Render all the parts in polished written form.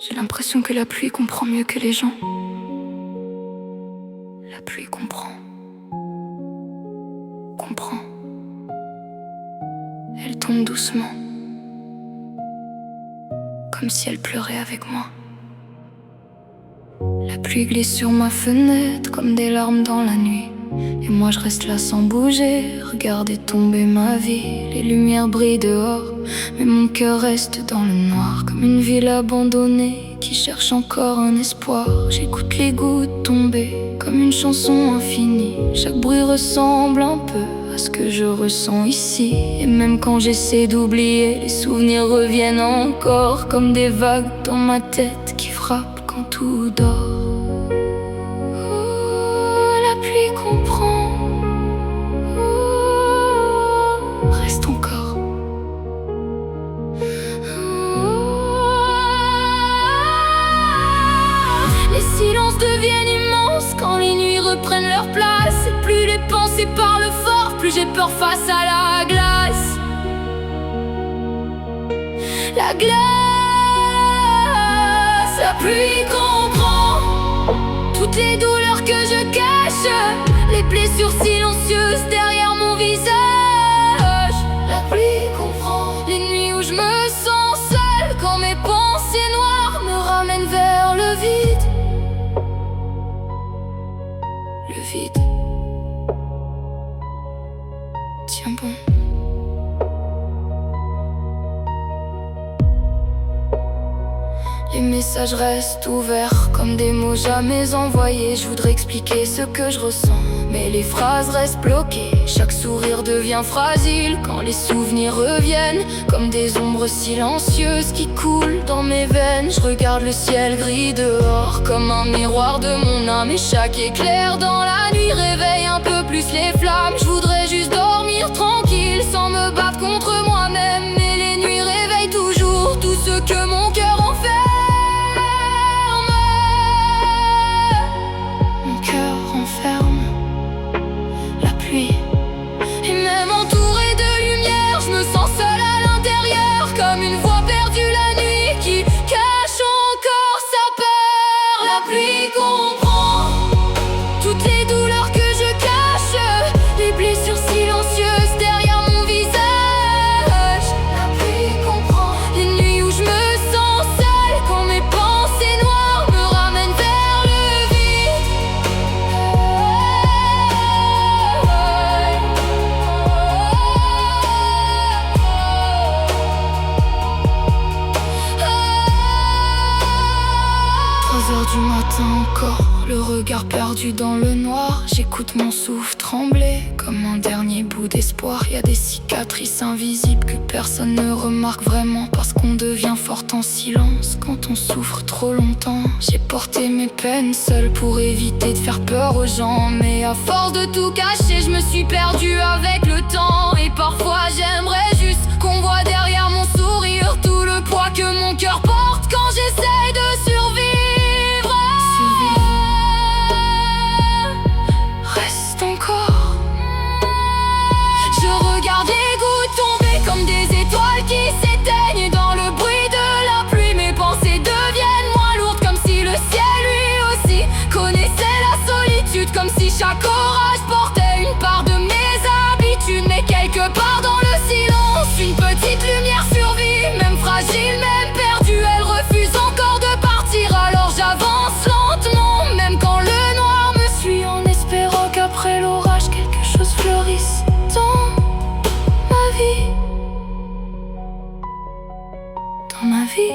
J'ai l'impression que la pluie comprend mieux que les gens. La pluie comprend. Comprend. Elle tombe doucement. Comme si elle pleurait avec moi. La pluie glisse sur ma fenêtre comme des larmes dans la nuit. Et moi je reste là sans bouger, regarder tomber ma vie. Les lumières brillent dehors, mais mon cœur reste dans le noir. Comme une ville abandonnée qui cherche encore un espoir. J'écoute les gouttes tomber comme une chanson infinie. Chaque bruit ressemble un peu à ce que je ressens ici. Et même quand j'essaie d'oublier, les souvenirs reviennent encore comme des vagues dans ma tête qui frappent quand tout dort. Comprends, reste encore. Les silences deviennent immenses quand les nuits reprennent leur place. Et plus les pensées parlent fort, plus j'ai peur face à la glace. La glace, la pluie comprend toutes les douleurs que je cache, les blessures silencieuses derrière mon visage. La pluie comprend les nuits où je me sens seule, quand mes pensées noires me ramènent vers le vide. Le vide. Tiens bon. Les messages restent ouverts comme des mots jamais envoyés. Je voudrais expliquer ce que je ressens, mais les phrases restent bloquées. Chaque sourire devient fragile quand les souvenirs reviennent comme des ombres silencieuses qui coulent dans mes veines. Je regarde le ciel gris dehors comme un miroir de mon âme. Et chaque éclair dans la nuit réveille un peu plus les flammes. Je voudrais juste dormir tranquille sans me battre contre moi-même. Mais les nuits réveillent toujours tout ce que mon cœur enferme. Et même entourée de lumière, je me sens seule à l'intérieur, comme une voix perdue la nuit qui cache encore sa peur. La pluie comprend toutes les douleurs que je cache, les blessures silencieuses derrière mon visage. La pluie comprend les nuits où je me sens seule, quand mes pensées noires me ramènent vers le vide. Du matin encore, le regard perdu dans le noir. J'écoute mon souffle trembler comme un dernier bout d'espoir. Y a des cicatrices invisibles que personne ne remarque vraiment, parce qu'on devient forte en silence quand on souffre trop longtemps. J'ai porté mes peines seule pour éviter de faire peur aux gens, mais à force de tout cacher, je me suis perdue avec le temps. Et parfois j'aimerais juste qu'on voit derrière mon sourire tout le poids que mon cœur porte quand j'essaye de survivre. Regarde les gouttes tomber comme des étoiles qui s'éteignent. Et dans le bruit de la pluie, mes pensées deviennent moins lourdes, comme si le ciel lui aussi connaissait la solitude. Comme si chaque orage portait une part de mes habitudes. Mais quelque part dans le silence, une petite lumière survit. Même fragile, même perdue, elle refuse encore de partir. Alors j'avance lentement, même quand le noir me suit, en espérant qu'après l'orage quelque chose fleurisse dans ma vie.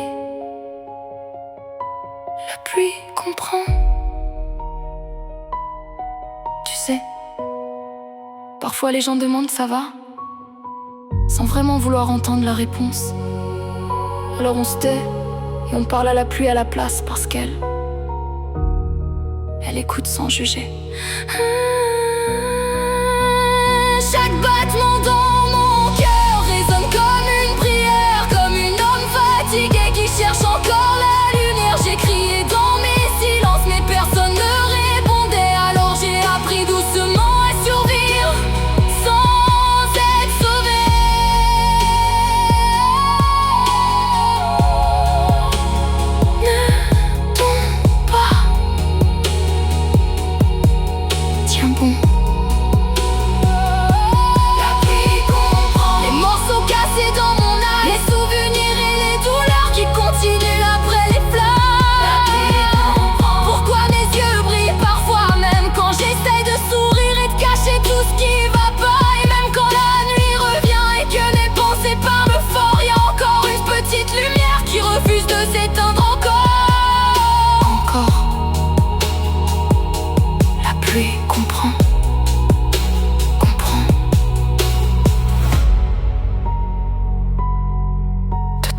La pluie comprend. Tu sais, parfois les gens demandent ça va, sans vraiment vouloir entendre la réponse. Alors on se tait et on parle à la pluie à la place, parce qu'elle écoute sans juger. Chaque battement dans mon cœur résonne comme une prière, comme une homme fatigué qui cherche encore la lumière. J'ai crié dans mes silences, mais personne ne répondait. Alors j'ai appris doucement à survivre sans être sauvé.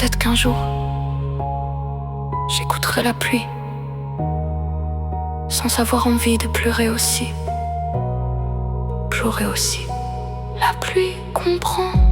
Peut-être qu'un jour, j'écouterai la pluie, sans avoir envie de pleurer aussi. Pleurer aussi. La pluie comprend.